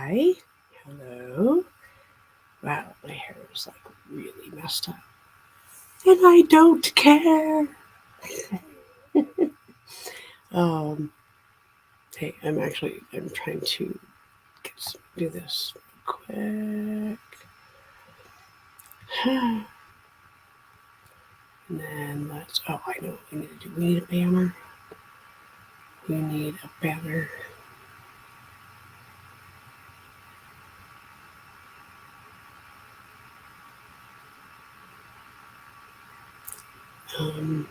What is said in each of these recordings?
Hi. Hello. Wow, my hair is like really messed up. And I don't care. um, hey, I'm trying to do this quick. And then I know what we need to do. We need a banner. We need a banner. Um,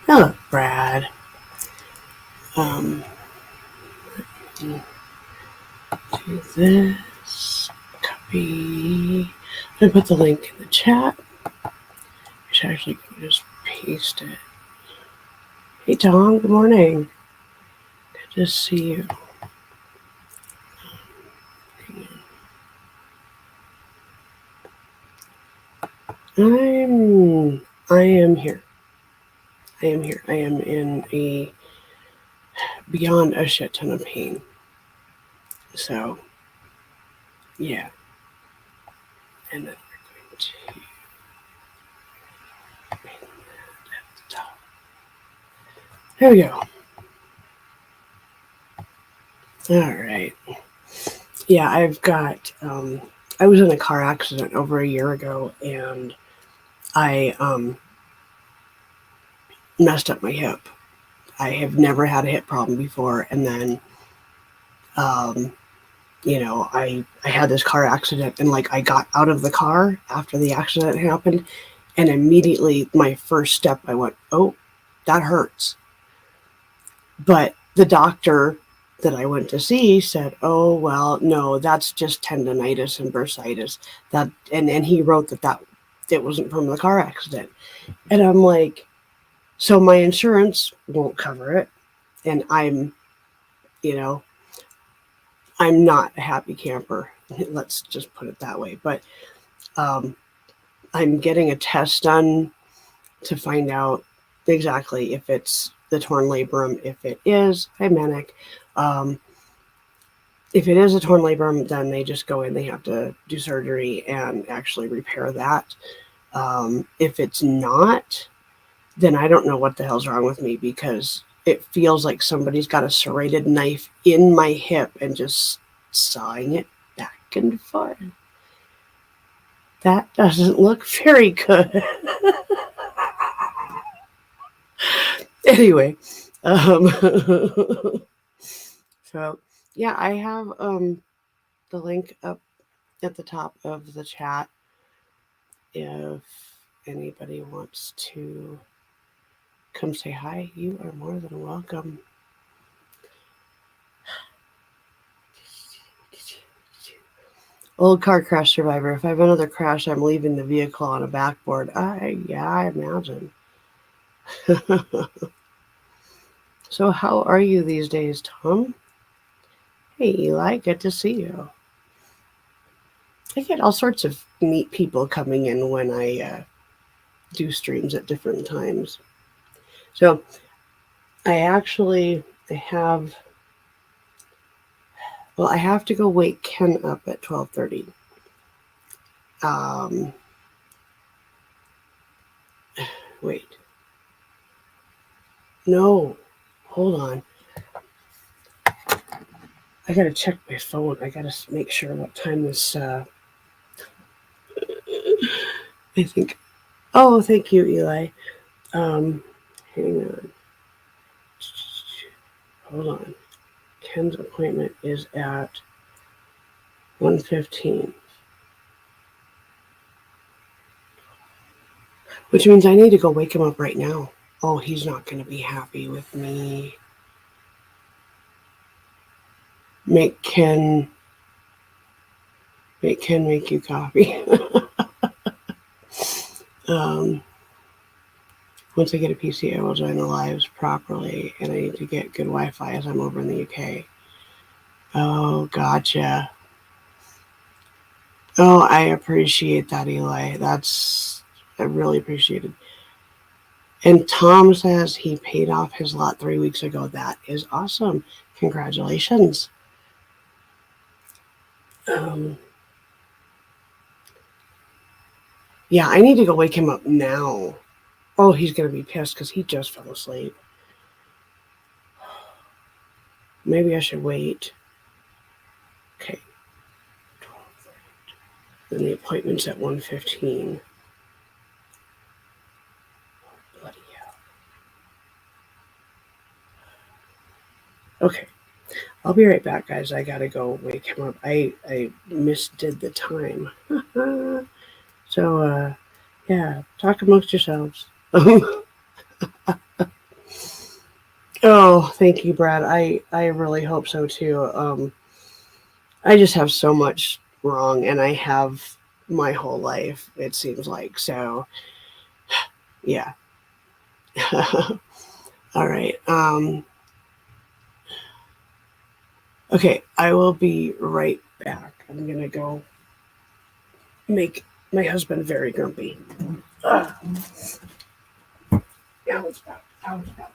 Hello, Brad. Do this. Copy. I'm gonna put the link in the chat. I should actually just paste it. Hey Tom, good morning. Good to see you. I am here. I am here. I am in a beyond a shit ton of pain. So yeah. And then we're going to pin that at the top. There we go. Alright. Yeah, I've got I was in a car accident over a year ago and I messed up my hip. I have never had a hip problem before, and then I had this car accident, and like I got out of the car after the accident happened, and immediately my first step I went, oh, that hurts. But the doctor that I went to see said, oh well, no, that's just tendonitis and bursitis. And he wrote that it wasn't from the car accident. And I'm like, so my insurance won't cover it, and I'm not a happy camper. Let's just put it that way. But I'm getting a test done to find out exactly if it's the torn labrum. If it is, hi Manic. If it is a torn labrum, then they just go in. They have to do surgery and actually repair that. If it's not, then I don't know what the hell's wrong with me, because it feels like somebody's got a serrated knife in my hip and just sawing it back and forth. That doesn't look very good. Anyway, so yeah, I have the link up at the top of the chat if anybody wants to come say hi. You are more than welcome. Old car crash survivor. If I have another crash, I'm leaving the vehicle on a backboard. I imagine. So how are you these days, Tom? Hey, Eli, good to see you. I get all sorts of neat people coming in when I do streams at different times. So I have to go wake Ken up at 12:30. Wait. No, hold on. I gotta check my phone. I gotta make sure what time this. I think. Oh, thank you, Eli. Hang on. Hold on. Ken's appointment is at 1:15. Which means I need to go wake him up right now. Oh, he's not going to be happy with me. Make Ken make you coffee. Once I get a PC, I will join the lives properly, and I need to get good Wi-Fi as I'm over in the UK. Oh, gotcha. Oh, I appreciate that, Eli. I really appreciate it. And Tom says he paid off his lot 3 weeks ago. That is awesome. Congratulations. Um, yeah, I need to go wake him up now. Oh, he's going to be pissed because he just fell asleep. Maybe I should wait. Okay. Then the appointment's at 1:15. Bloody hell. Okay. I'll be right back, guys. I gotta go wake him up. I misdid the time. So, yeah, talk amongst yourselves. Oh, thank you, Brad. I really hope so too. I just have so much wrong, and I have my whole life. It seems like so. Yeah. All right. Okay, I will be right back. I'm gonna go make my husband very grumpy. Now it's back. Now it's back.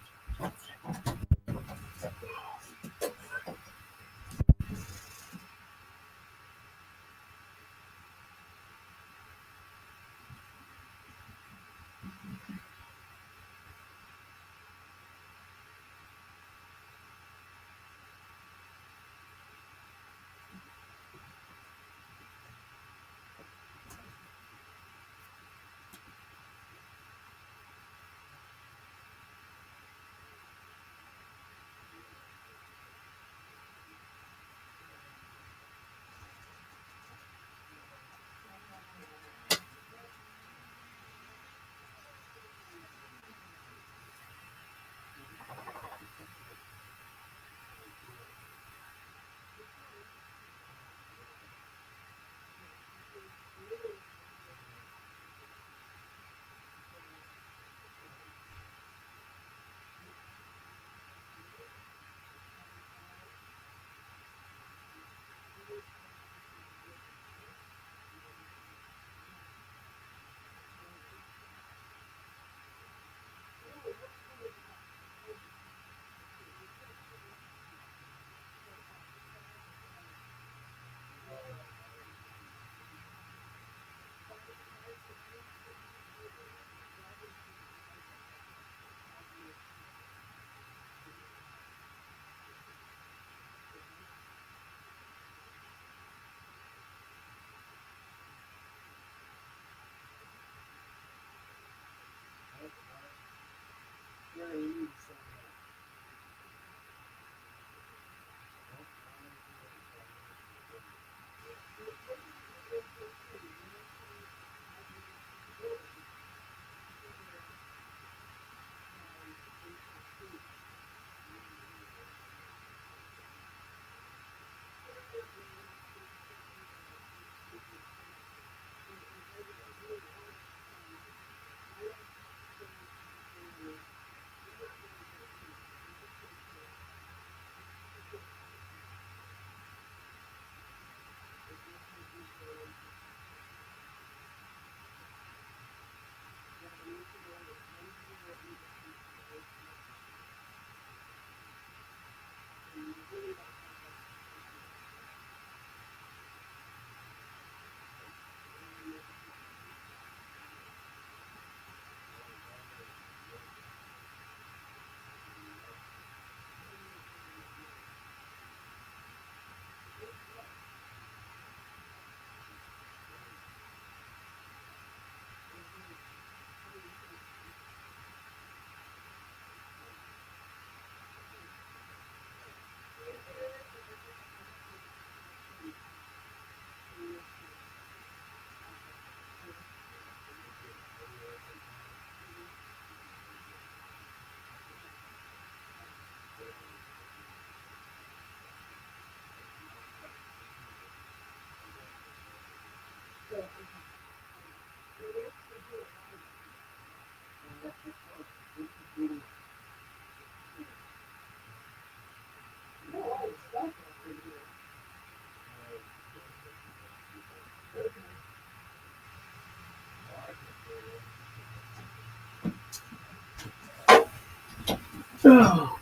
Oh.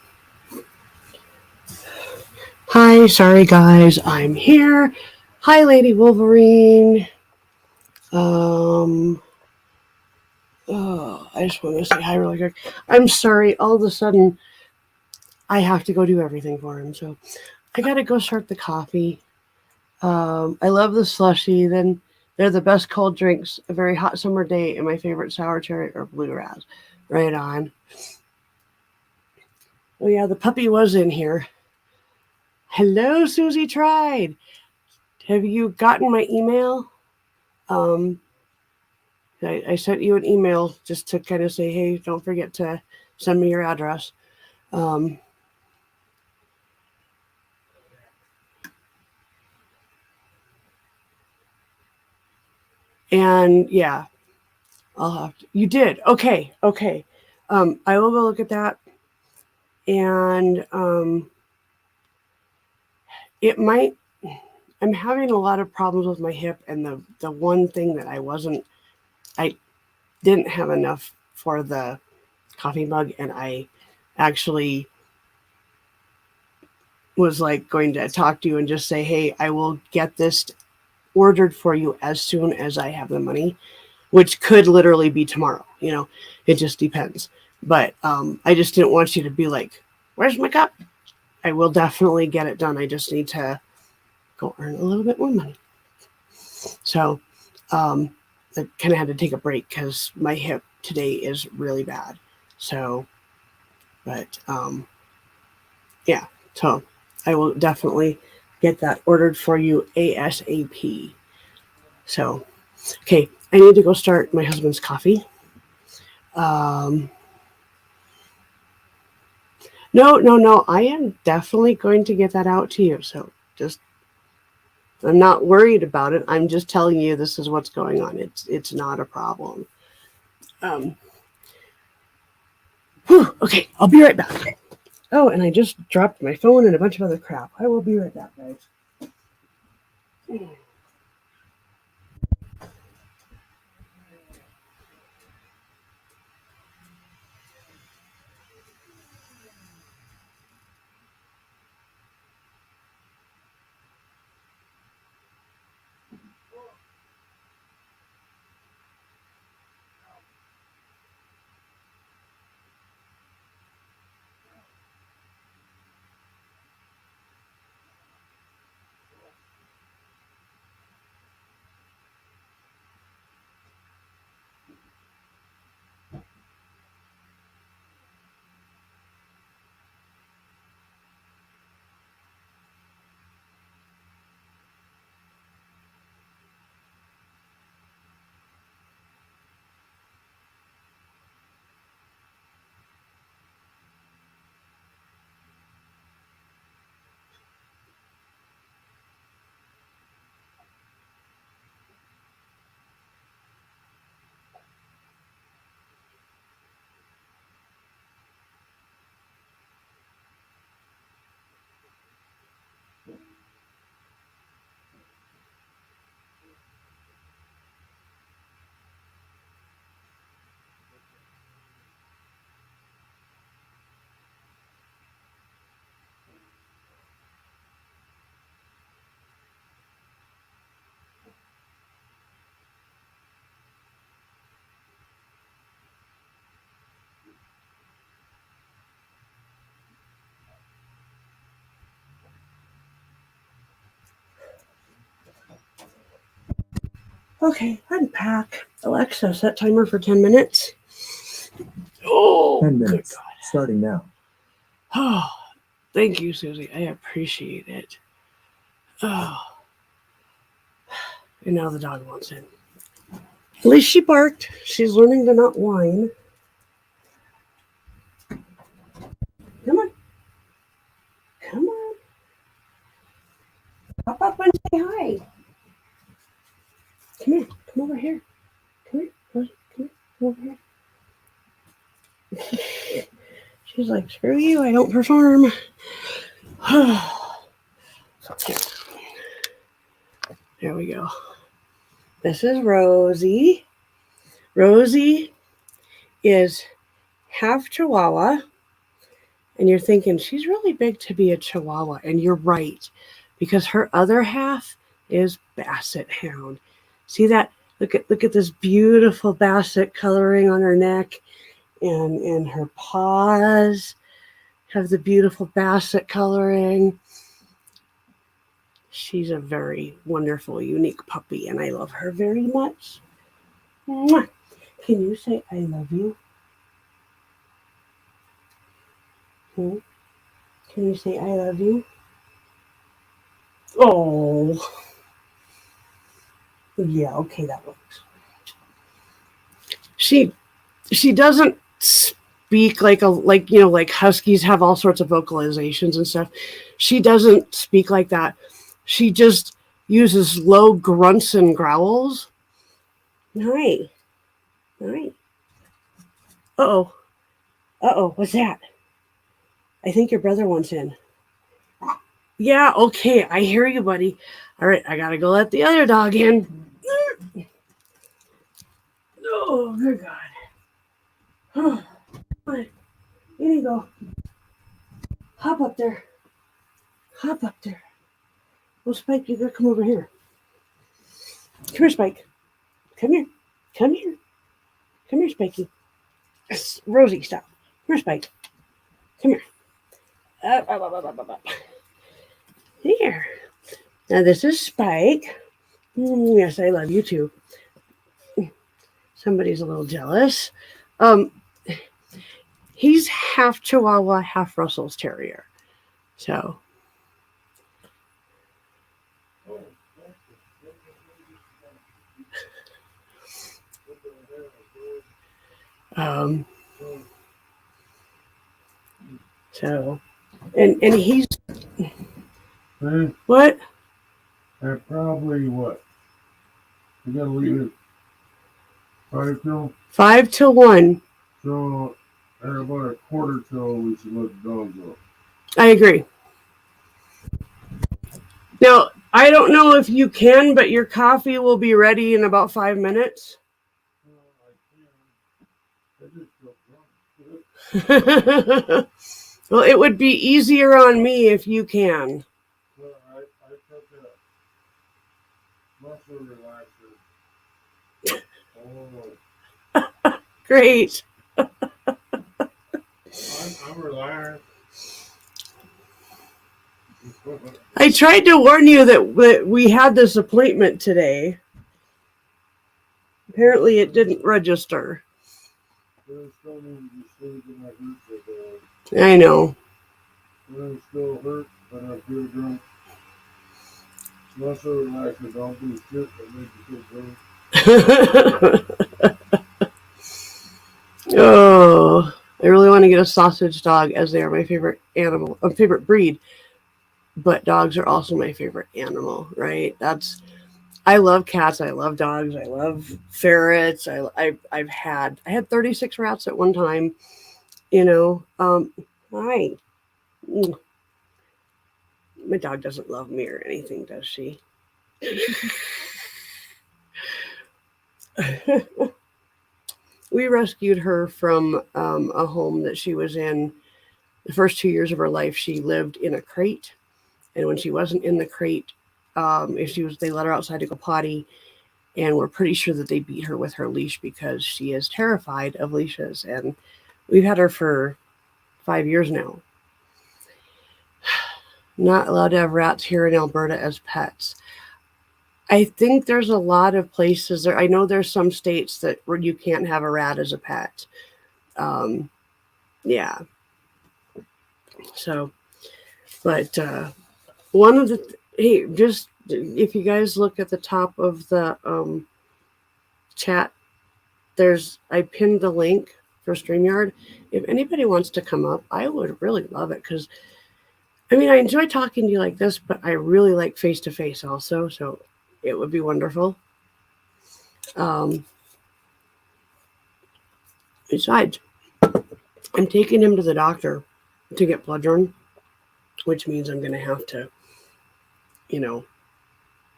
Hi, sorry guys, I'm here. Hi, Lady Wolverine. I just want to say hi really quick. I'm sorry, all of a sudden I have to go do everything for him, so I gotta go start the coffee. I love the slushy. Then they're the best cold drinks. A very hot summer day, and my favorite sour cherry or blue raz. Right on. Oh yeah, the puppy was in here. Hello, Susie. Tried. Have you gotten my email? Um, I sent you an email just to kind of say, hey, don't forget to send me your address. Um, and yeah, I'll have to. You did. Okay. Okay. I will go look at that. And it might, I'm having a lot of problems with my hip. And the one thing that I didn't have enough for the coffee mug. And I actually was like going to talk to you and just say, hey, I will get this ordered for you as soon as I have the money, which could literally be tomorrow. It just depends. But I just didn't want you to be like, where's my cup? I will definitely get it done. I just need to go earn a little bit more money. So I kind of had to take a break because my hip today is really bad. So, but yeah, so I will definitely get that ordered for you ASAP. So, okay, I need to go start my husband's coffee. Um, no. I am definitely going to get that out to you. So just, I'm not worried about it. I'm just telling you this is what's going on. It's not a problem. Um, okay, I'll be right back. Oh, and I just dropped my phone and a bunch of other crap. I will be right back, guys. Okay, unpack. Alexa, set timer for 10 minutes. Oh, 10 good minutes, God. starting now. Oh, thank you, Susie. I appreciate it. Oh, and now the dog wants in. At least she barked. She's learning to not whine. Come on. Come on. Pop up and say hi. Come here. Come over here. Come here. Come here. Come over here. She's like, screw you. I don't perform. There we go. This is Rosie. Rosie is half Chihuahua And you're thinking, she's really big to be a Chihuahua. And you're right, because her other half is Basset Hound. See that? Look at this beautiful Basset coloring on her neck, and her paws have the beautiful Basset coloring. She's a very wonderful, unique puppy, and I love her very much. Mwah. Can you say I love you? Hmm? Can you say I love you? Oh, yeah, okay, that works. She she doesn't speak like huskies have all sorts of vocalizations and stuff. She doesn't speak like that. She just uses low grunts and growls. Hi. Hi. Uh-oh. Uh-oh, what's that? I think your brother wants in. Yeah, okay, I hear you, buddy. All right, I gotta go let the other dog in. Oh, good God. Oh, here you go. Hop up there. Hop up there. Well, Spike, you gotta come over here. Come here, Spike. Come here. Come here. Come here, Spikey. Rosie, stop. Come here, Spike. Come here. Up. Here. Now, this is Spike. Yes, I love you too. Somebody's a little jealous. Um, he's half Chihuahua, half Russell's Terrier. So. Um, so, and he's what? At probably what? You gotta leave it 5 till 1. So at about a quarter till we should let the dogs up. I agree. Now, I don't know if you can, but your coffee will be ready in about 5 minutes. Well, it would be easier on me if you can. Well, I took a muscle relaxer. Oh. Great. I'm relaxed. I tried to warn you that we had this appointment today. Apparently, it didn't register. I know. It still hurts, but I feel drunk. Muscle relaxer don't do shit that makes you feel drunk. Oh, I really want to get a sausage dog, as they are my favorite animal, favorite breed. But dogs are also my favorite animal, right? I love cats. I love dogs. I love ferrets. I had 36 rats at one time. Hi. My dog doesn't love me or anything, does she? We rescued her from a home that she was in. The first 2 years of her life, she lived in a crate, and when she wasn't in the crate, they let her outside to go potty, and we're pretty sure that they beat her with her leash because she is terrified of leashes. And we've had her for 5 years now. Not allowed to have rats here in Alberta as pets. I think there's a lot of places there. I know there's some states where you can't have a rat as a pet. Yeah. So, but one of hey, just if you guys look at the top of the chat, I pinned the link for StreamYard. If anybody wants to come up, I would really love it, because I enjoy talking to you like this, but I really like face-to-face also, so it would be wonderful. Besides, I'm taking him to the doctor to get blood drawn, which means I'm going to have to,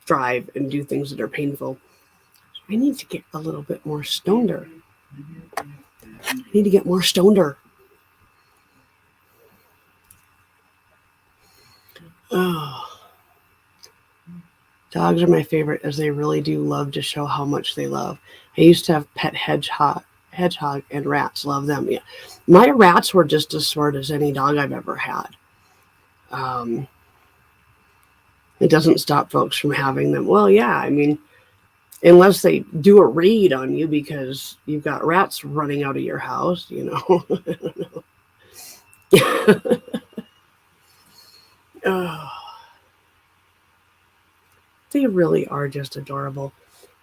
drive and do things that are painful. I need to get a little bit more stoneder. I need to get more stoneder. Oh, dogs are my favorite as they really do love to show how much they love. I used to have pet hedgehog and rats. Love them. Yeah, my rats were just as smart as any dog I've ever had. Um, it doesn't stop folks from having them. Well, yeah, I mean, unless they do a raid on you because you've got rats running out of your house, you know. Oh, they really are just adorable.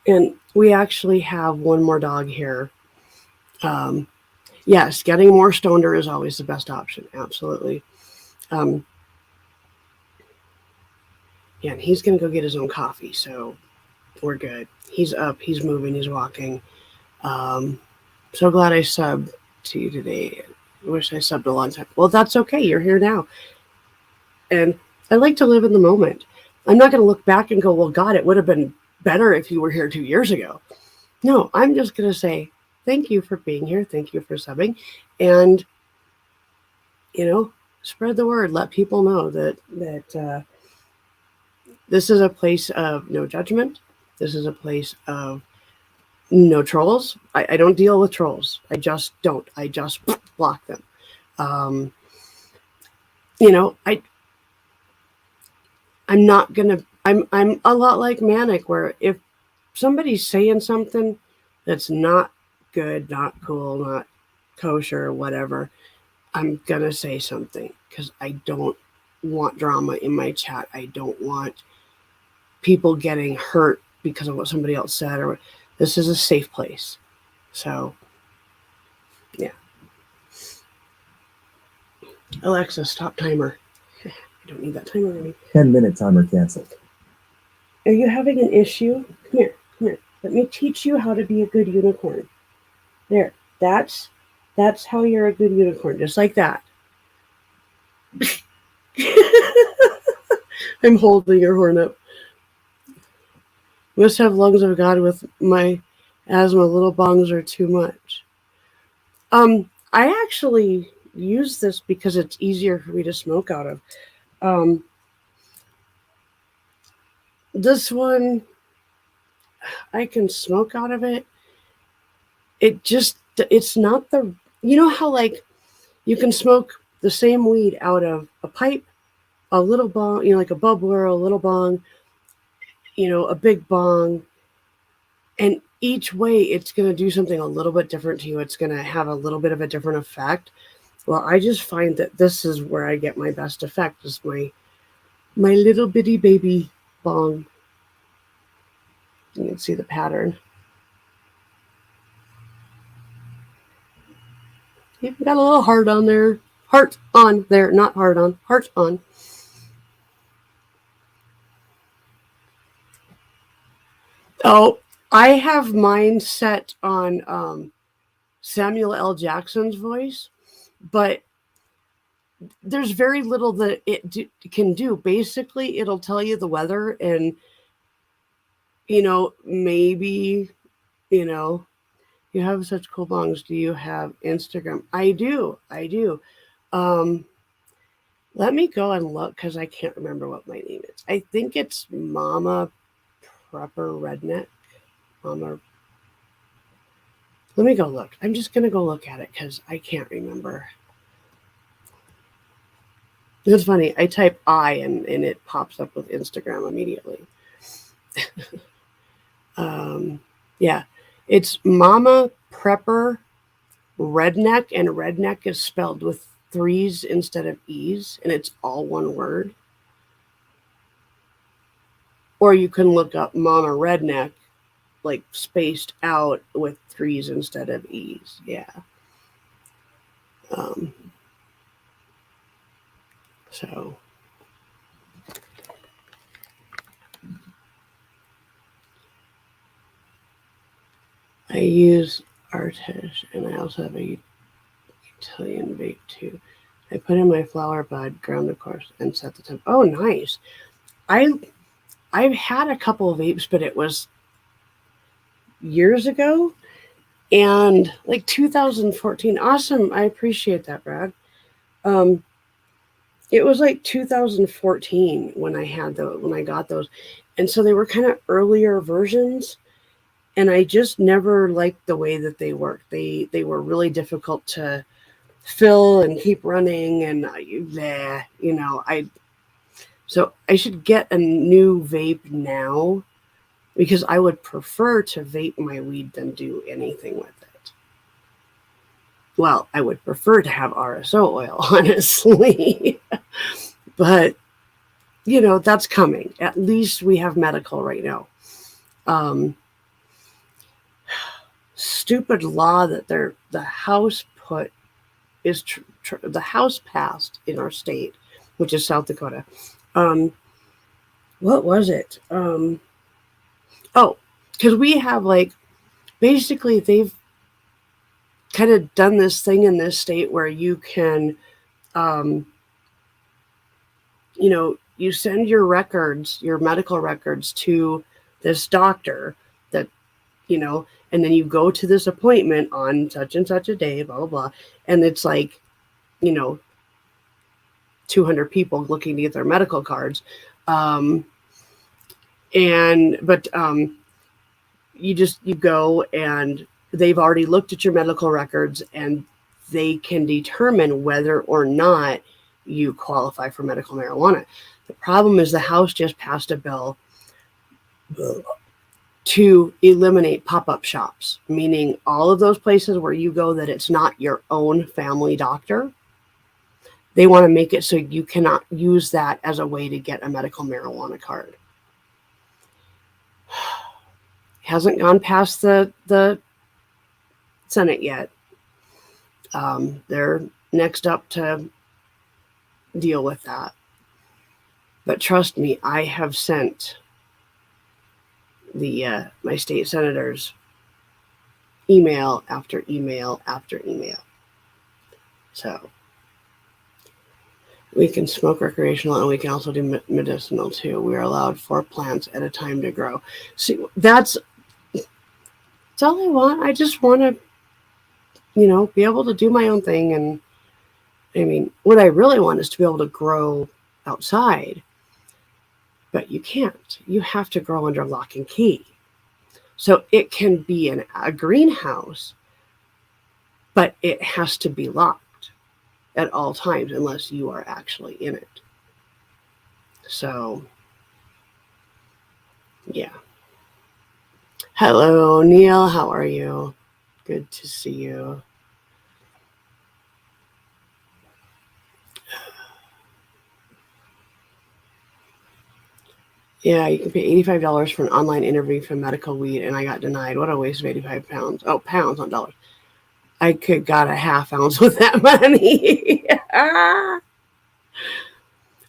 And we actually have one more dog here. Um, yes, getting more stoner is always the best option. Absolutely. Um, yeah, and he's going to go get his own coffee. So we're good. He's up, he's moving, he's walking. Um, so glad I subbed to you today. I wish I subbed a long time. Well, that's okay. You're here now. And I like to live in the moment. I'm not going to look back and go, well, God, it would have been better if you were here 2 years ago. No, I'm just going to say, thank you for being here. Thank you for subbing. And, you know, spread the word. Let people know that this is a place of no judgment. This is a place of no trolls. I don't deal with trolls. I just don't. I just block them. Um, I I'm not gonna. I'm a lot like Manic, where if somebody's saying something that's not good, not cool, not kosher, whatever, I'm gonna say something because I don't want drama in my chat. I don't want people getting hurt because of what somebody else said. Or this is a safe place. So, yeah. Alexa, stop timer. I don't need that timer anymore. 10-minute timer canceled. Are you having an issue? Come here, come here. Let me teach you how to be a good unicorn. There. That's how you're a good unicorn, just like that. I'm holding your horn up. Must have lungs of God with my asthma. Little bongs are too much. I actually use this because it's easier for me to smoke out of. This one, I can smoke out of it. It's not the, you know how like you can smoke the same weed out of a pipe, a little bong, like a bubbler, a little bong, a big bong, and each way it's going to do something a little bit different to you. It's going to have a little bit of a different effect. Well, I just find that this is where I get my best effect, is my little bitty baby bong. You can see the pattern. You've got a little heart on there. Heart on there, not hard on. Heart on. Oh, I have mine set on Samuel L. Jackson's voice, but there's very little that it can do. Basically, it'll tell you the weather and, maybe, you have such cool bongs. Do you have Instagram? I do. Let me go and look because I can't remember what my name is. I think it's Mama Prepper Redneck. Mama. Let me go look. I'm just going to go look at it because I can't remember. It's funny. I type I and it pops up with Instagram immediately. Yeah. It's Mama Prepper Redneck, and redneck is spelled with 3s instead of E's, and it's all one word. Or you can look up Mama Redneck, like spaced out with 3s instead of E's. Yeah. So I use Artish, and I also have a Italian vape too. I put in my flower bud, ground of course, and set the temp. Oh, nice. I've had a couple of vapes, but it was years ago, and like 2014. Awesome. I appreciate that, Brad. It was like 2014 when I got those, and so they were kind of earlier versions, and I just never liked the way that they worked. They were really difficult to fill and keep running, and I so I should get a new vape now because I would prefer to vape my weed than do anything with it. Well, I would prefer to have RSO oil, honestly. But, that's coming. At least we have medical right now. Um, Stupid law that the House put is the House passed in our state, which is South Dakota. Um, what was it? Oh, because we have like basically they've kind of done this thing in this state where you can, um, you send your records, your medical records to this doctor that, and then you go to this appointment on such and such a day, blah, blah, blah. And it's like, you know, 200 people looking to get their medical cards. But you go and they've already looked at your medical records and they can determine whether or not you qualify for medical marijuana. The problem is the House just passed a bill to eliminate pop-up shops, meaning all of those places where you go that it's not your own family doctor. They want to make it so you cannot use that as a way to get a medical marijuana card. Hasn't gone past the Senate yet. They're next up to deal with that. But trust me, I have sent my state senators email after email after email. So we can smoke recreational and we can also do medicinal too. We are allowed 4 plants at a time to grow. See, that's all I want. I just want to, be able to do my own thing. And I mean, what I really want is to be able to grow outside. But you can't. You have to grow under lock and key. So it can be a greenhouse, but it has to be locked at all times unless you are actually in it. So, yeah. Hello, Neil. How are you? Good to see you. Yeah, you can pay $85 for an online interview for medical weed, and I got denied. What a waste of 85 pounds. Oh, pounds, not dollars. I could got a half ounce with that money.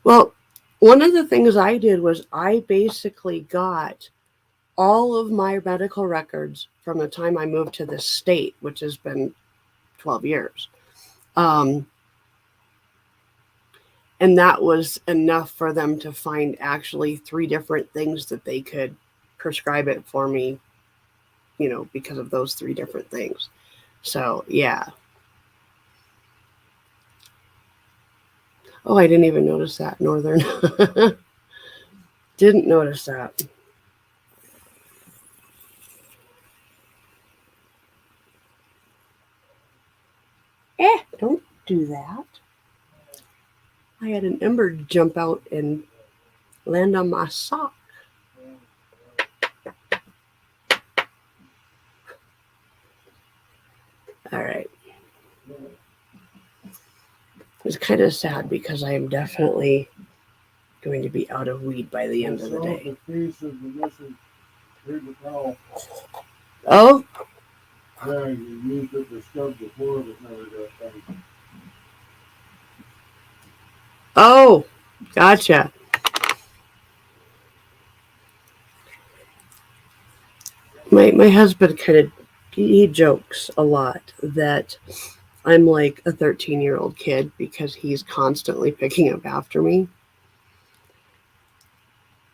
Well, one of the things I did was I basically got all of my medical records from the time I moved to this state, which has been 12 years. And that was enough for them to find actually 3 different things that they could prescribe it for me, because of those 3 different things. So, yeah. Oh, I didn't even notice that, Northern. Didn't notice that. Don't do that. I had an ember jump out and land on my sock. All right. It's kind of sad because I am definitely going to be out of weed by the end of the day. Oh? Yeah, you used it to scrub the floor, but never got done. Oh, gotcha. My husband he jokes a lot that I'm like a 13-year-old kid because he's constantly picking up after me.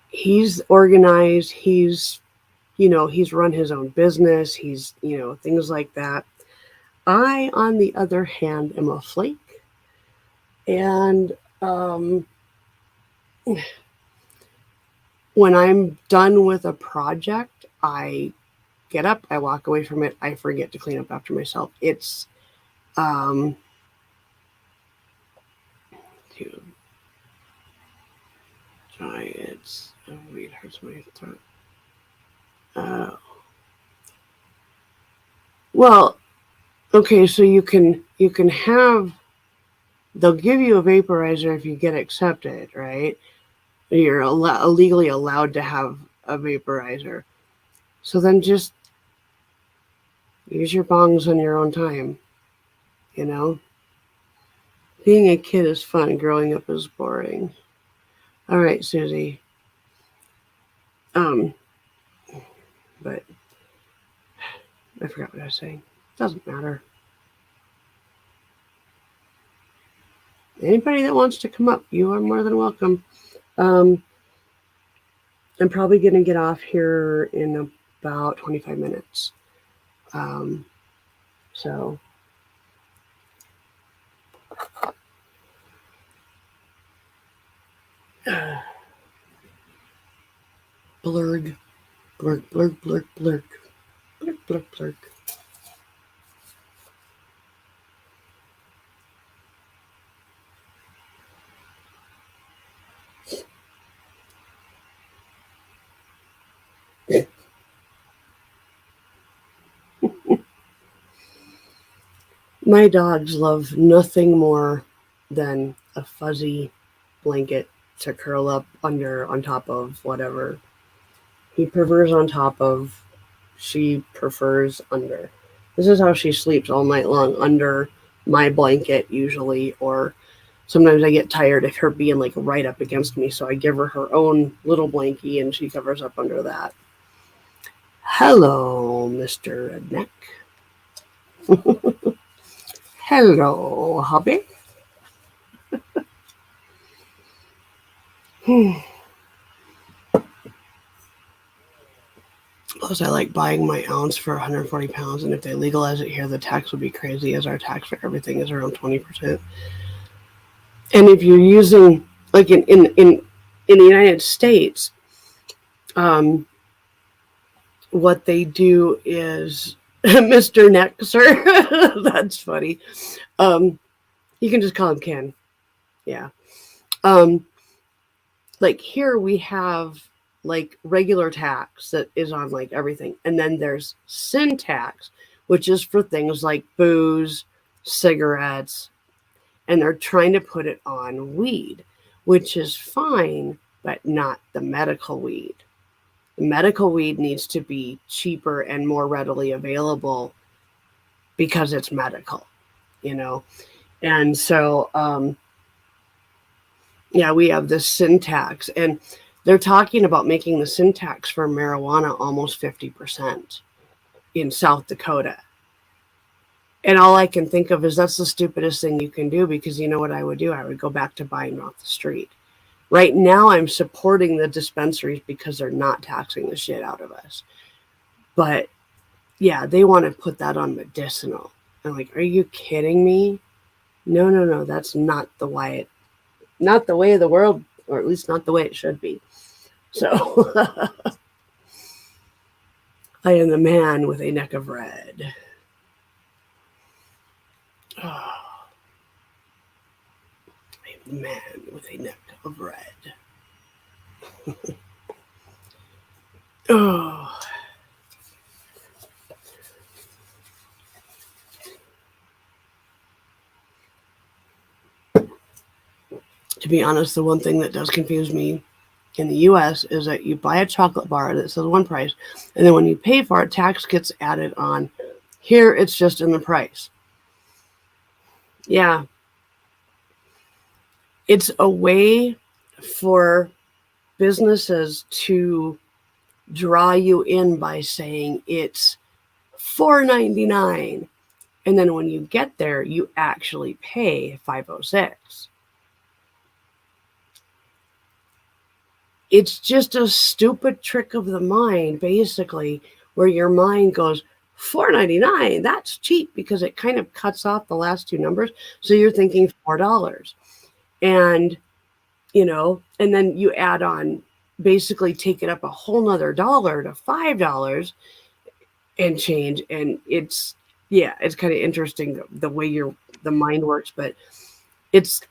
He's organized. He's run his own business. He's, things like that. I, on the other hand, am a flake. And Um, when I'm done with a project, I get up, I walk away from it, I forget to clean up after myself. It's um, to dry. It's oh wait, hurts my throat. Uh, well, okay, so you can have they'll give you a vaporizer if you get accepted, right? You're legally allowed to have a vaporizer. So then just use your bongs on your own time, you know? Being a kid is fun, growing up is boring. All right, Susie. Um, but I forgot what I was saying. Doesn't matter. Anybody that wants to come up, you are more than welcome. Um, I'm probably going to get off here in about 25 minutes. Um, so, blurg, blurg, blurg, blurg, blurg, blurg, blurg, blurg. My dogs love nothing more than a fuzzy blanket to curl up under on top of whatever he prefers on top of, she prefers under. This is how she sleeps all night long, under my blanket usually, or sometimes I get tired of her being like right up against me, so I give her her own little blankie and she covers up under that. Hello, Mr. Redneck. Hello, hubby. Plus, I like buying my ounce for 140 pounds, and if they legalize it here, the tax would be crazy, as our tax for everything is around 20%. And if you're using, like in the United States, um, what they do is, Mr. Nexer, that's funny. Um, you can just call him Ken. Yeah. Um, like here we have like regular tax that is on like everything, and then there's sin tax, which is for things like booze, cigarettes, and they're trying to put it on weed, which is fine, but not the medical weed. The medical weed needs to be cheaper and more readily available because it's medical, you know. And so yeah, we have this sin tax, and they're talking about making the sin tax for marijuana almost 50% in South Dakota. And all I can think of is that's the stupidest thing you can do, because you know what I would do? I would go back to buying off the street. Right now, I'm supporting the dispensaries because they're not taxing the shit out of us. But yeah, they want to put that on medicinal. I'm like, are you kidding me? No, no, no. That's not the way of the world, or at least not the way it should be. So I am the man with a neck of red. Oh, I am the man with a neck of red. Oh. To be honest, the one thing that does confuse me in the US is that you buy a chocolate bar that says one price, and then when you pay for it, tax gets added on. Here, it's just in the price. Yeah. It's a way for businesses to draw you in by saying it's $4.99, and then when you get there, you actually pay $5.06. It's just a stupid trick of the mind, basically, where your mind goes, $4.99, that's cheap, because it kind of cuts off the last two numbers. So you're thinking $4. And, and then you add on, basically take it up a whole nother dollar to $5 and change. And it's kind of interesting the way the mind works, but it's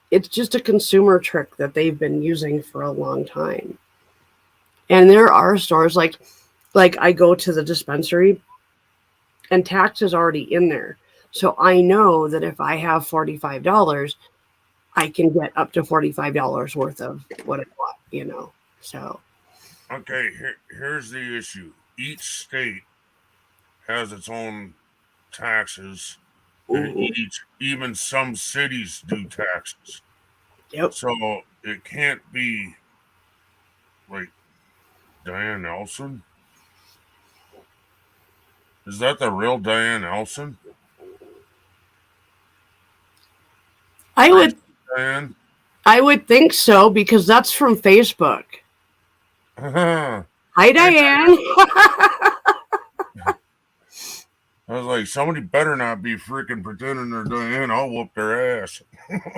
it's just a consumer trick that they've been using for a long time. And there are stores like I go to the dispensary and tax is already in there. So I know that if I have $45, I can get up to $45 worth of what I want. So, Okay, here's the issue. Each state has its own taxes, and mhm. even some cities do taxes. Yep. So it can't be like Diane Nelson. Is that the real Diane Nelson? I Crazy would Diane? I would think so because that's from Facebook. Hey, Hi Diane. I was like, somebody better not be freaking pretending they're Diane. I'll whoop their ass.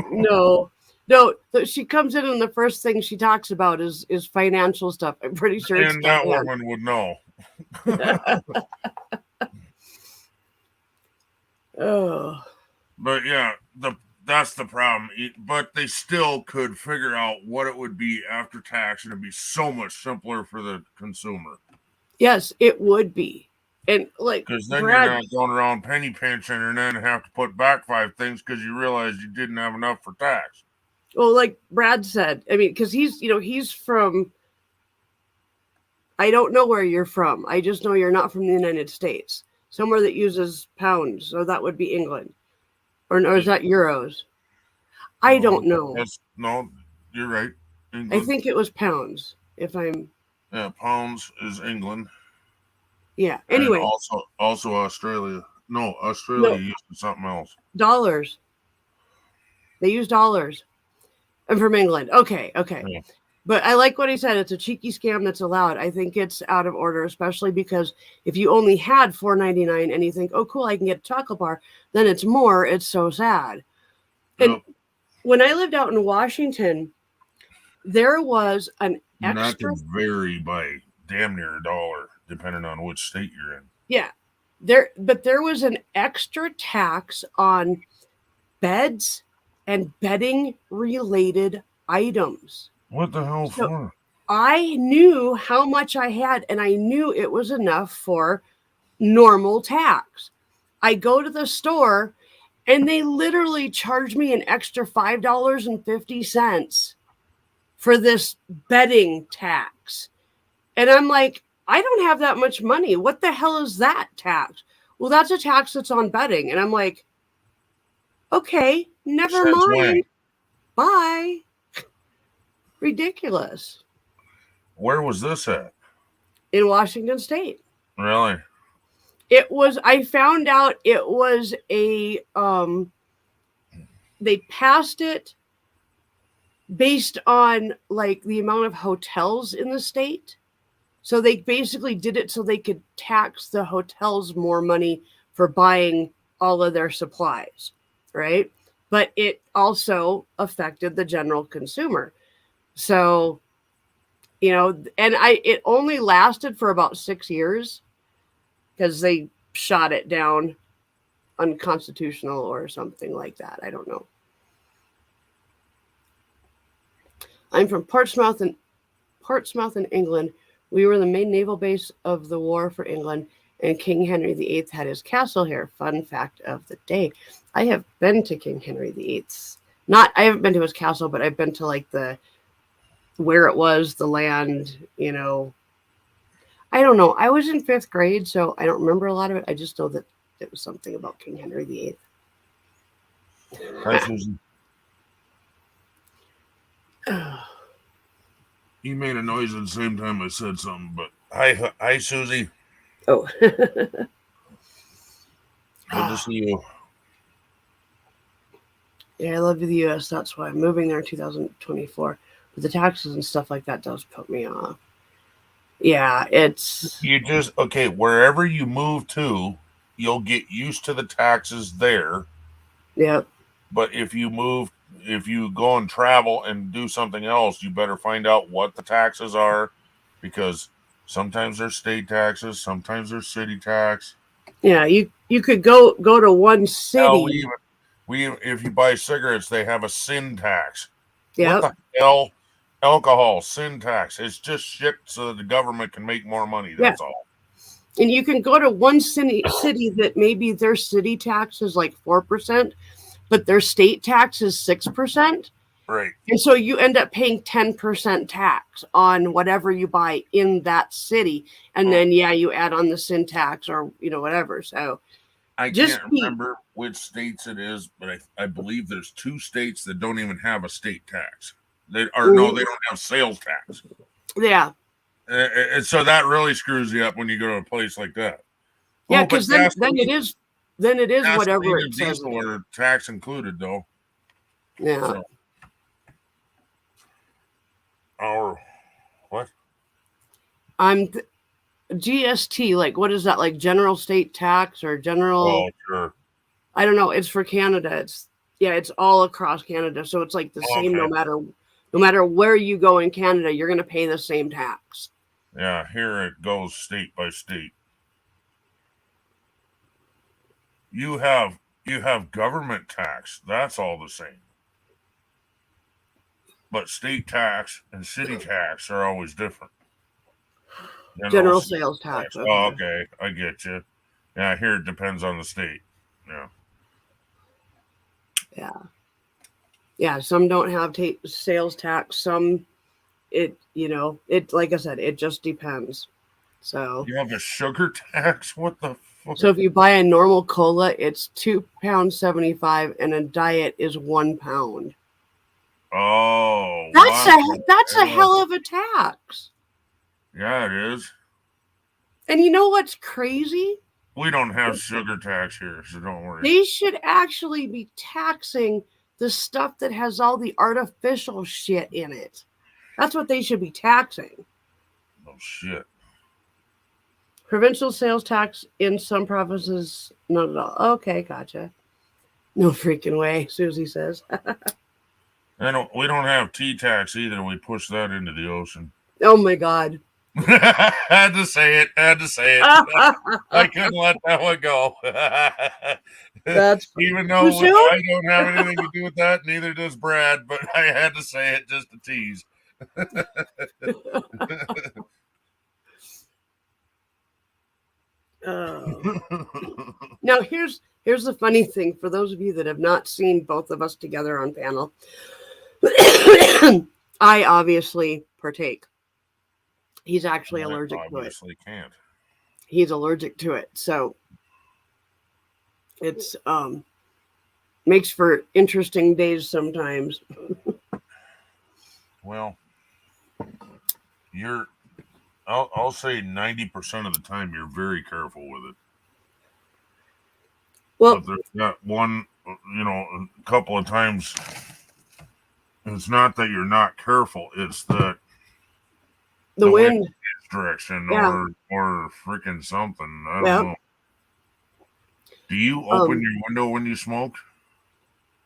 No. No, she comes in and the first thing she talks about is financial stuff. I'm pretty sure it's And that Diane. woman would know. Oh. But yeah, that's the problem. But they still could figure out what it would be after tax, and it'd be so much simpler for the consumer. Yes, it would be. And like Because then you're Brad, not going around penny pinching and then have to put back 5 things because you realize you didn't have enough for tax. well, like Brad said, I mean, because he's from, I don't know where you're from. I just know you're not from the United States. Somewhere that uses pounds, so that would be England, or is that euros? I No, don't know. no, you're right. I England. think it was pounds. If I'm, Yeah, pounds is England, yeah. and Anyway, also Australia. No, no, Australia used to something else. dollars. They use dollars. I'm from England. Okay, okay. Yeah. But I like what he said. It's a cheeky scam that's allowed. I think it's out of order, especially because if you only had $4.99 and you think, "Oh, cool, I can get a chocolate bar," then it's more. It's so sad. And Yep. when I lived out in Washington, there was an And that extra. can vary by damn near a dollar, depending on which state you're in. Yeah, but there was an extra tax on beds and bedding related items. What the hell So for? I knew how much I had, and I knew it was enough for normal tax. I go to the store and they literally charge me an extra $5.50 for this bedding tax. And I'm like, I don't have that much money. What the hell is that tax? Well, that's a tax that's on bedding. And I'm like, okay, never Since when? mind. Bye. Ridiculous. Where was this at? In Washington State. Really? I found out it was they passed it based on like the amount of hotels in the state. So they basically did it so they could tax the hotels more money for buying all of their supplies, right? But it also affected the general consumer. So, and it only lasted for about 6 years because they shot it down unconstitutional or something like that. I don't know. I'm from Portsmouth in England. We were the main naval base of the war for England, and King Henry VIII had his castle here. Fun fact of the day. I have been to King Henry VIII's. I haven't been to his castle, but I've been to like where it was, the land, I don't know. I was in 5th grade, so I don't remember a lot of it. I just know that it was something about King Henry VIII. Hi, Susan. You made a noise at the same time I said something, but hi, Susie. Oh. Good to see you. Yeah, I love the U.S. That's why I'm moving there in 2024. But the taxes and stuff like that does put me off. Yeah, it's. You just okay. Wherever you move to, you'll get used to the taxes there. Yep. But if you move if you go and travel and do something else, you better find out what the taxes are, because sometimes there's state taxes, sometimes there's city tax. Yeah, you could go to one Hell, city. we if you buy cigarettes, they have a sin tax. What Yep. the hell? Alcohol sin tax. It's just shit so that the government can make more money. Yeah. That's all. And you can go to one city that maybe their city tax is like 4%, but their state tax is 6%. Right. And so you end up paying 10% tax on whatever you buy in that city. And then, yeah, you add on the sin tax or, whatever. So I just can't be, remember which states it is, but I believe there's 2 states that don't even have a state tax. They no, they don't have sales tax. Yeah. And so that really screws you up when you go to a place like that. Yeah, Oh, because but then it is whatever gasoline it and says. diesel are tax included, though. Yeah. So, or what? I'm GST, like what is that? Like general state tax or general? Oh, sure. I don't know. It's for Canada. It's all across Canada. So it's like the same Okay. no matter where you go in Canada, you're gonna pay the same tax. Yeah, here it goes state by state. You have government tax. That's all the same. But state tax and city tax are always different. General sales tax. Oh, Okay. okay. I get you. Yeah, here it depends on the state. Yeah. Yeah. Yeah. Some don't have sales tax. Some it like I said, it just depends. So You have a sugar tax? What the fuck? if you buy a normal cola, it's £2.75, and a diet is £1. Oh, That's a hell of a tax. Yeah, it is. And you know what's crazy? We don't have sugar tax here, so don't worry. They should actually be taxing the stuff that has all the artificial shit in it. That's what they should be taxing. Oh shit. Provincial sales tax in some provinces, not at all. Okay, gotcha. No freaking way, Susie says. We don't have tea tax either. We push that into the ocean. Oh my God. Had to say it. I couldn't let that one go. That's even though I don't have anything to do with that, neither does Brad, but I had to say it just to tease. Now here's the funny thing for those of you that have not seen both of us together on panel. I obviously partake. He's actually allergic to it. Can't. He's allergic to it, so it's makes for interesting days sometimes. Well, I'll say 90% of the time you're very careful with it. Well, but there's that one, a couple of times. It's not that you're not careful; it's that the wind direction or freaking something. I don't know. Do you open your window when you smoke?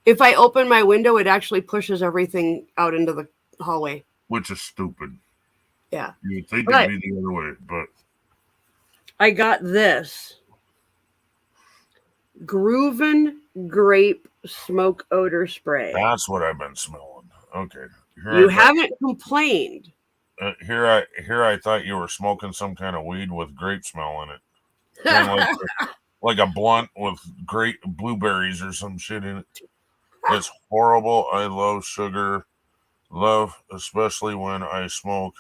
If I open my window, it actually pushes everything out into the hallway. Which is stupid. Yeah. You would think it'd be the other way, but I got this Grooven grape smoke odor spray. That's what I've been smelling. Okay. You haven't complained. Here I thought you were smoking some kind of weed with grape smell in it. Like a blunt with great blueberries or some shit in it. It's horrible. I love sugar. Especially when I smoke.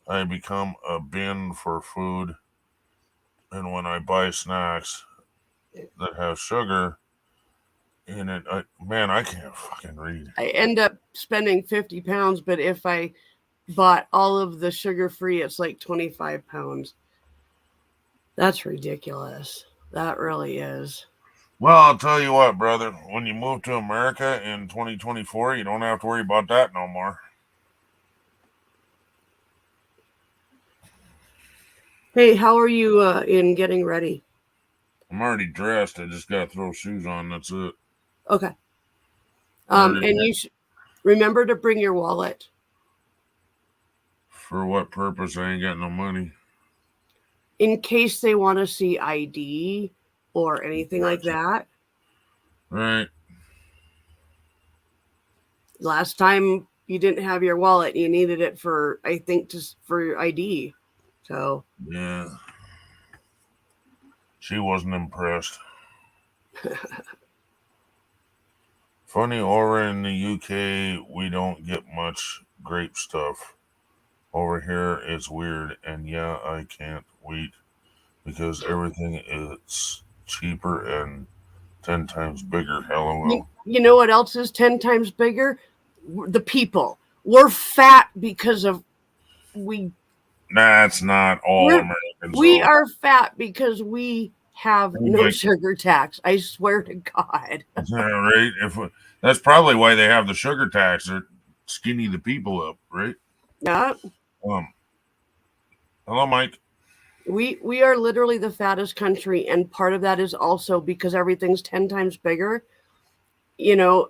I become a bin for food. And when I buy snacks that have sugar in it, I can't fucking read. I end up spending 50 pounds, but if I bought all of the sugar-free, it's like 25 pounds. That's ridiculous. That really is. Well, I'll tell you what, brother. When you move to America in 2024, you don't have to worry about that no more. Hey, how are you in getting ready? I'm already dressed. I just got to throw shoes on. That's it. Okay. Right. And you remember to bring your wallet. For what purpose? I ain't got no money. In case they want to see ID or anything like that. Right. Last time you didn't have your wallet, you needed it for, I think, just for your ID. So Yeah. She wasn't impressed. Funny, over in the UK, we don't get much grape stuff. Over here, it's weird, and yeah, I can't wait because everything is cheaper and 10 times bigger. LOL. you know what else is 10 times bigger? The people. We're fat because of we That's not all we're, Americans, we though. are fat because we have no Like, sugar tax. I swear to God. yeah, right? That's probably why they have the sugar tax. They're skinny the people up, right? Yeah. Um, hello, Mike. We are literally the fattest country, and part of that is also because everything's 10 times bigger. You know,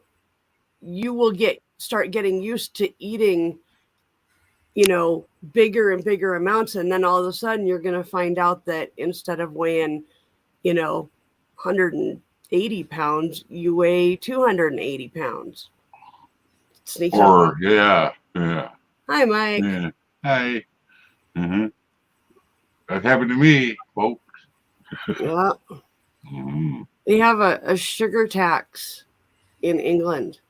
you will start getting used to eating, bigger and bigger amounts, and then all of a sudden you're going to find out that instead of weighing, 180 pounds, you weigh 280 pounds. Sneaks up on. Yeah. Hi, Mike. Yeah. Hi. Mm-hmm. That happened to me, folks. Yeah. Mm-hmm. They have a sugar tax in England.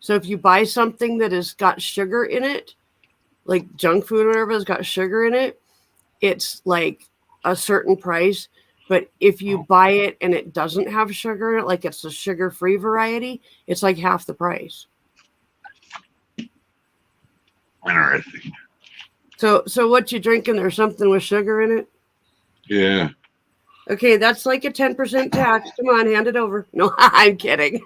So if you buy something that has got sugar in it, like junk food or whatever has got sugar in it, it's like a certain price. But if you buy it and it doesn't have sugar in it, like it's a sugar-free variety, it's like half the price. Interesting. So what you drinking? There's something with sugar in it? Yeah. Okay, that's like a 10% tax. Come on, hand it over. No, I'm kidding.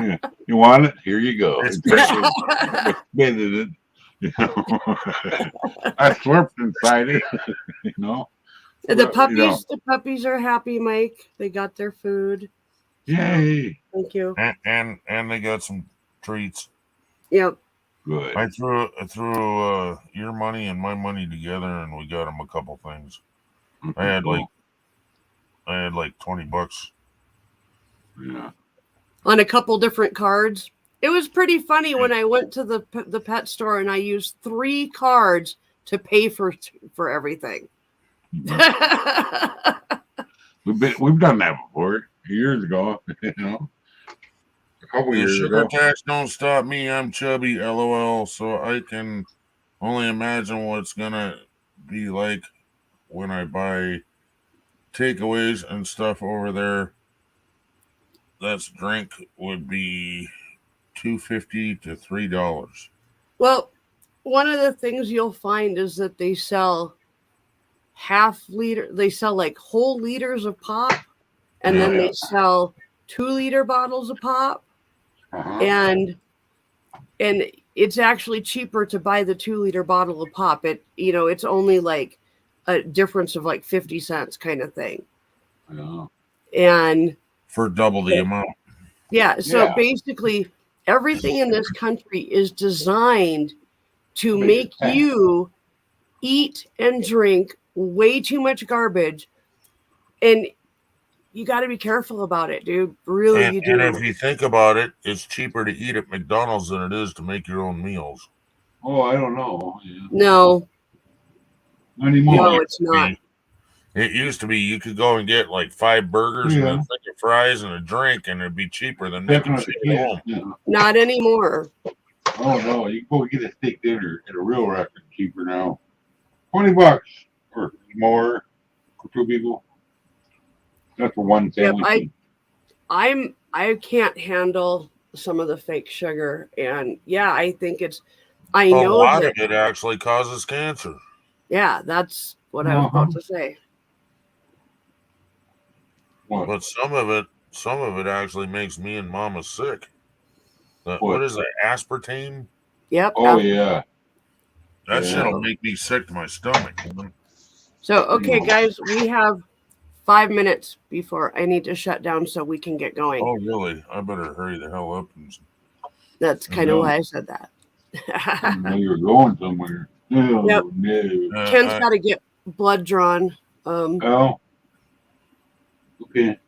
Yeah. You want it? Here you go. It's Expanded it. You know? I slurped inside it. You know. The puppies are happy, Mike. They got their food. Yay. Thank you. and they got some treats. Yep. Good. I threw your money and my money together, and we got them a couple things. I had like $20. Yeah. On a couple different cards. It was pretty funny when I went to the pet store and I used 3 cards to pay for everything. We've done that before years ago. You know, a couple The years sugar ago. tax don't stop me. I'm chubby, LOL. So I can only imagine what it's gonna be like when I buy takeaways and stuff over there. That's drink would be $2.50 to $3. Well, one of the things you'll find is that they sell they sell like whole liters of pop, and then they sell 2-liter bottles of pop. Uh-huh. And it's actually cheaper to buy the 2-liter bottle of pop. It's only like a difference of like 50 cents kind of thing. Yeah. And For double the amount. yeah, so basically everything in this country is designed to make you eat and drink way too much garbage, and you got to be careful about it, dude. Really, you do. And if you think about it, it's cheaper to eat at McDonald's than it is to make your own meals. Oh, I don't know. Yeah. No. Not anymore. No, it's not. It used to be you could go and get like 5 burgers and a thing of fries and a drink, and it'd be cheaper than making shit at home. Yeah. Not anymore. Oh no, you can go get a steak dinner at a real restaurant cheaper now. $20 or more for 2 people. That's for one sandwich. Yep, I can't handle some of the fake sugar, and yeah, I think I know a lot of it actually causes cancer. Yeah, that's what I was about to say. What? But some of it actually makes me and Mama sick. What is it? Aspartame? Yep. Oh yeah. That shit'll make me sick to my stomach. So okay, guys, we have 5 minutes before I need to shut down so we can get going. Oh really? I better hurry the hell up. That's I kind of know. why I said that. I know you were going somewhere. No, Yep. no. Ken's got to get blood drawn. Oh, okay.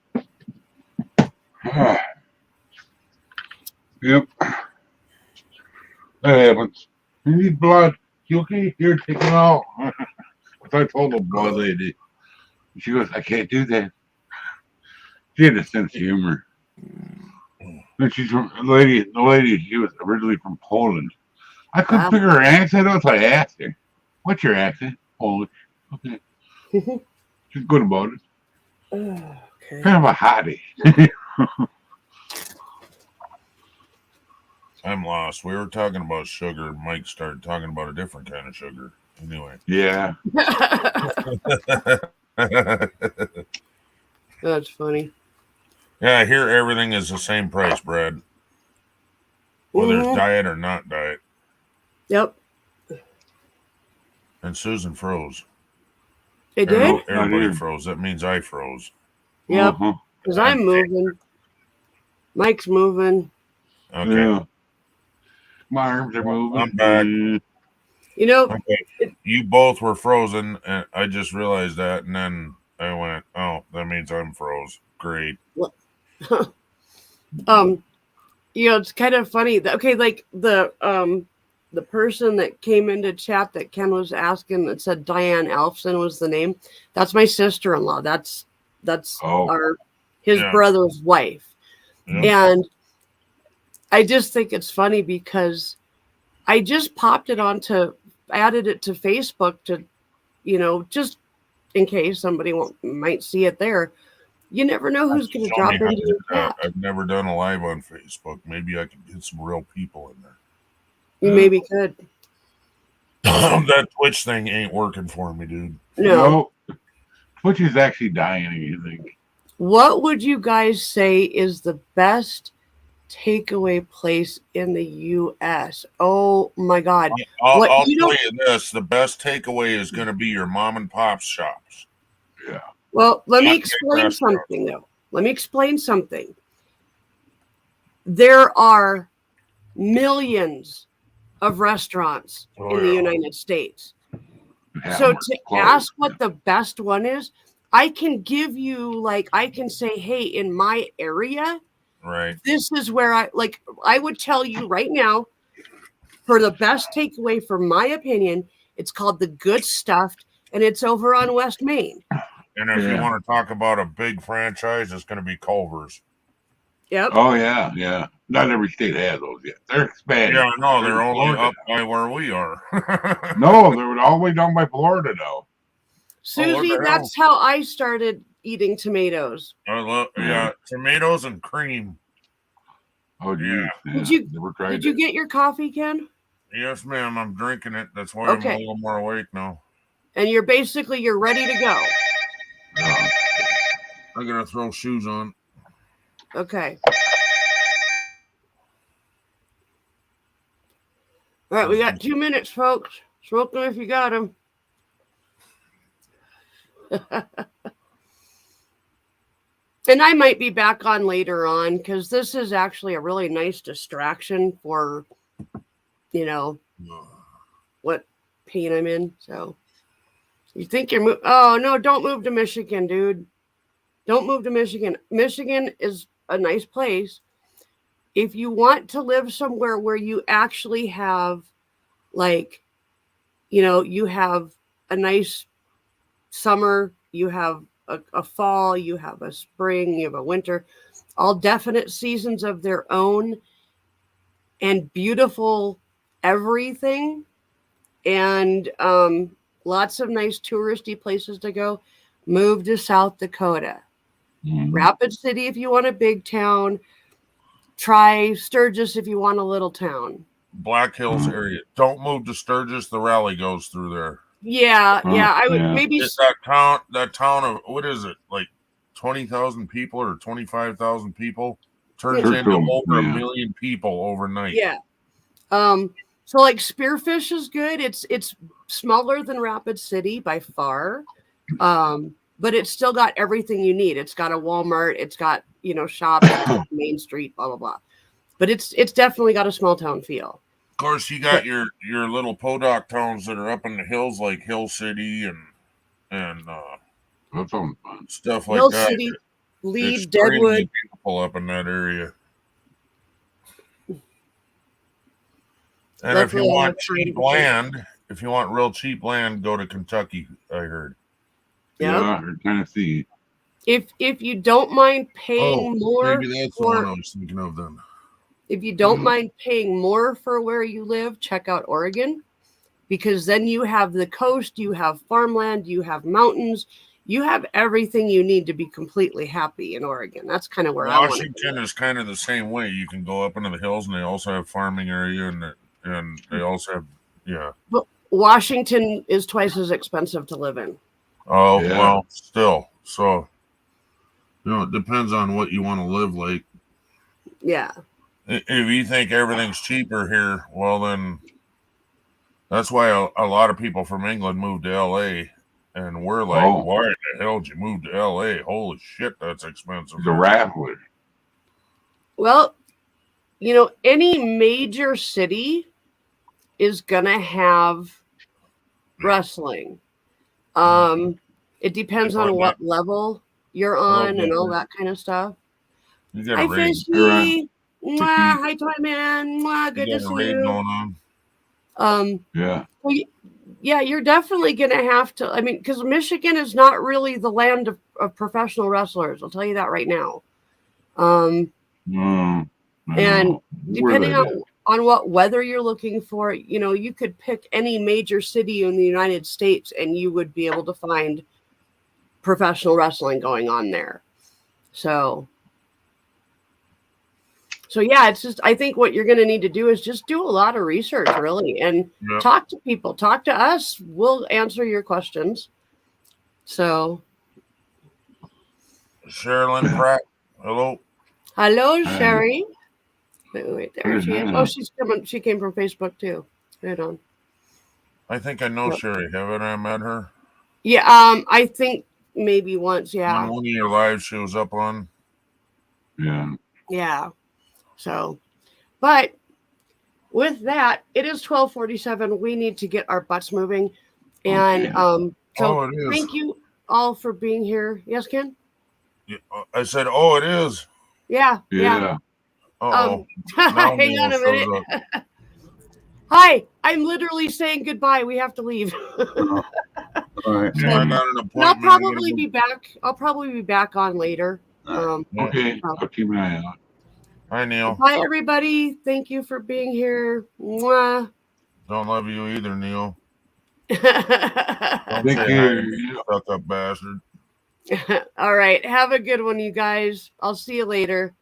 Yep, that happens. You need blood. You okay? Here, take it out. I told the blood lady. She goes, I can't do that. She had a sense of humor. And she's from the lady, she was originally from Poland. I couldn't Wow. figure her accent out, so I asked her, what's your accent? Polish. Okay. She's good about it. Okay. Kind of a hottie. I'm lost. We were talking about sugar. Mike started talking about a different kind of sugar. Anyway. Yeah. That's funny. Yeah, here everything is the same price, Brad. Whether it's Mhm. diet or not diet. Yep. And Susan froze. It did? Everybody froze. That means I froze. Yep. Uh-huh. Because I'm moving. Mike's moving. Okay. Yeah. My arms are moving. I'm back. You know, Okay. You both were frozen, and I just realized that, and then I went, "Oh, that means I'm froze." Great. it's kind of funny. Okay, like the person that came into chat that Ken was asking that said Diane Alfson was the name. That's my sister-in-law. That's his Yeah. brother's wife. Yep. And I just think it's funny because I just added it to Facebook to, just in case somebody might see it there. You never know who's going to Show drop me how into to your do that. chat. I've never done a live on Facebook. Maybe I could get some real people in there. You maybe could. That Twitch thing ain't working for me, dude. No. Twitch is actually dying, I think. What would you guys say is the best takeaway place in the U.S.? Oh my God! I'll tell you this: the best takeaway is going to be your mom and pop's shops. Yeah. Well, let me explain something, though. Let me explain something. There are millions of restaurants in the United States. So to ask what the best one is, I can give you, I can say, hey, in my area, right, this is where I would tell you right now, for the best takeaway, for my opinion, it's called The Good Stuffed, and it's over on West Main. And if you want to talk about a big franchise, it's going to be Culver's. Yep. Oh, yeah. Not every state has those yet. They're expanding. Yeah, no, they're only up by where we are. No, they're all the way down by Florida now. Susie, that's how I started eating tomatoes. I love, tomatoes and cream. Oh, geez. Yeah. Did you get your coffee, Ken? Yes, ma'am. I'm drinking it. That's why I'm a little more awake now. And you're ready to go. I gotta throw shoes on. Okay. All right, we got 2 minutes, folks. Smoke them if you got them. And I might be back on later on because this is actually a really nice distraction for, what pain I'm in. So you think you're oh, no, don't move to Michigan, dude. Don't move to Michigan. Michigan is a nice place. If you want to live somewhere where you actually have, you have a nice summer, you have a fall, you have a spring, you have a winter, all definite seasons of their own and beautiful everything. And lots of nice touristy places to go. Move to South Dakota. Mm-hmm. Rapid City if you want a big town. Try Sturgis if you want a little town. Black Hills area. Don't move to Sturgis. The rally goes through there. Yeah. I would maybe it's that town of, what is it, like 20,000 people or 25,000 people turns into over 1 million people overnight. Yeah. So Spearfish is good. It's smaller than Rapid City by far. But it's still got everything you need. It's got a Walmart. It's got, shops, Main Street, blah, blah, but it's definitely got a small town feel. Of course, you got your little podok towns that are up in the hills, like Hill City and That sounds fun. stuff like Hill that. City, Lead, Extremely Deadwood. beautiful up in that area. And That's if you really want what I'm cheap trying to do. land, if you want real cheap land, go to Kentucky. I heard. Yep. Yeah, or Tennessee. If you don't mind paying more maybe that's the one for I was thinking of then. if you don't mind paying more for where you live, check out Oregon, because then you have the coast, you have farmland, you have mountains, you have everything you need to be completely happy in Oregon. That's kind of where I want to Washington is kind of the same way. You can go up into the hills, and they also have farming area, and they also have But Washington is twice as expensive to live in. Oh Yeah. well, still. So it depends on what you want to live like. Yeah. If you think everything's cheaper here, well then that's why a lot of people from England moved to LA, and we're like, Oh. why the hell did you move to LA? Holy shit, that's expensive. It's a rattler. Well, any major city is gonna have wrestling. It depends on what level you're on and all that kind of stuff. You got Hi, a raid. Fishy. Mwah, hi, Toy Man. Mwah, good You to got a see raid you. going on. Yeah. Well, yeah, you're definitely going to have to. I mean, because Michigan is not really the land of professional wrestlers. I'll tell you that right now. And depending on what weather you're looking for, you could pick any major city in the United States and you would be able to find professional wrestling going on there. So yeah, it's just, I think what you're going to need to do is just do a lot of research, really, and talk to people, talk to us. We'll answer your questions. So, Sherilyn Pratt, hello. Hello, Sherry. Wait, there she is. Oh, she's coming. She came from Facebook too. Right on. I think I know Sherry. Haven't I met her? Yeah, I think maybe once. Yeah. On one of your lives, she was up on. Yeah. Yeah. So, but with that, it is 12:47. We need to get our butts moving, and so thank you all for being here. Yes, Ken. Yeah, I said, "Oh, it is." Yeah. Yeah. Uh-oh. Hang on a minute. Hi, I'm literally saying goodbye. We have to leave. All right. I'll probably be back. I'll probably be back on later. Okay. I'll keep an eye out. Hi, Neil. Bye, everybody. Thank you for being here. Mwah. Don't love you either, Neil. Take care. You stuck up bastard. All right. Have a good one, you guys. I'll see you later.